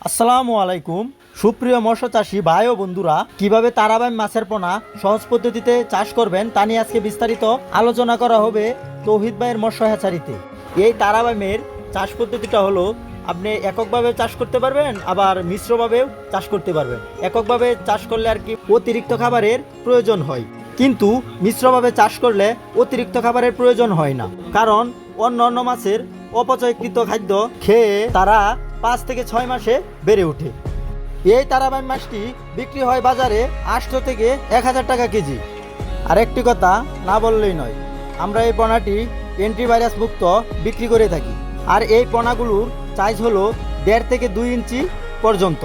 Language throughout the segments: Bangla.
আসসালামু আলাইকুম সুপ্রিয় মৎস্য চাষী ভাই ও বন্ধুরা, কিভাবে তারাবাইম মাছের পোনা সহজ পদ্ধতিতে চাষ করবেন তা নিয়ে আজকে বিস্তারিত আলোচনা করা হবে তৌহিদ ভাইয়ের মৎস্য হ্যাচারিতে। এই তারাবাইমের চাষ পদ্ধতিটা হলো, আপনি এককভাবে চাষ করতে পারবেন, আবার মিশ্রভাবেও চাষ করতে পারবেন। এককভাবে চাষ করলে আর কি অতিরিক্ত খাবারের প্রয়োজন হয়, কিন্তু মিশ্রভাবে চাষ করলে অতিরিক্ত খাবারের প্রয়োজন হয় না, কারণ অন্য অন্য মাছের অপচয়কৃত খাদ্য খেয়ে তারা 5 থেকে 6 মাসে বেড়ে ওঠে। এই তারাবাইম মাছটি বিক্রি হয় বাজারে 800 থেকে 1000 টাকা কেজি। আর একটি কথা না বললেই নয়, আমরা এই পোনাটি অ্যান্টিভাইরাস মুক্ত বিক্রি করে থাকি। আর এই পোনাগুলোর সাইজ হলো 1.5 থেকে 2 ইঞ্চি পর্যন্ত।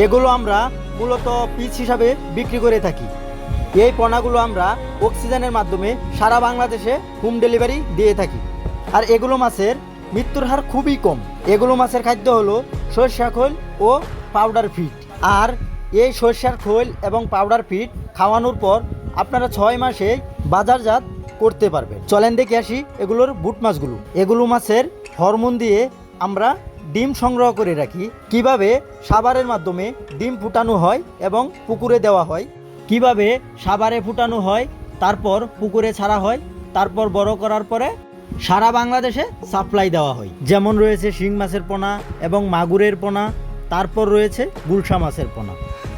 এগুলো আমরা মূলত পিস হিসাবে বিক্রি করে থাকি। এই পোনাগুলো আমরা অক্সিজেনের মাধ্যমে সারা বাংলাদেশে হোম ডেলিভারি দিয়ে থাকি। আর এগুলো মাছের মৃত্যুর হার খুবই কম। এগুলো মাছের খাদ্য হলো সরিষা খোল ও পাউডার ফিড। আর এই সরিষার খোল এবং পাউডার ফিড খাওয়ানোর পর আপনারা 6 মাসে বাজারজাত করতে পারবেন। চলেন দেখে আসি এগুলোর বুট মাছগুলো। এগুলো মাছের হরমোন দিয়ে আমরা ডিম সংগ্রহ করে রাখি। কিভাবে সাবারের মাধ্যমে ডিম ফুটানো হয় এবং পুকুরে দেওয়া হয়, কিভাবে সাবারে ফুটানো হয়, তারপর পুকুরে ছাড়া হয়, তারপর বড় করার পরে সারা বাংলাদেশে সাপ্লাই দেওয়া হয়। যেমন রয়েছে শিং মাছের পোনা এবং মাগুরের পোনা, তারপর রয়েছে গুলশা মাছের পোনা,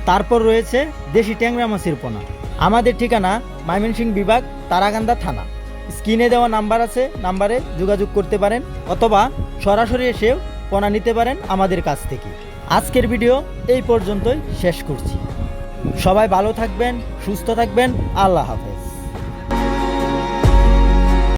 তারপর রয়েছে দেশি ট্যাংরা মাছের পোনা। আমাদের ঠিকানা ময়মনসিংহ বিভাগ, তারাকান্দা থানা। স্ক্রিনে দেওয়া নাম্বার আছে, নাম্বারে যোগাযোগ করতে পারেন, অথবা সরাসরি এসেও পোনা নিতে পারেন আমাদের কাছ থেকে। আজকের ভিডিও এই পর্যন্তই শেষ করছি। সবাই ভালো থাকবেন, সুস্থ থাকবেন। আল্লাহ হাফেজ।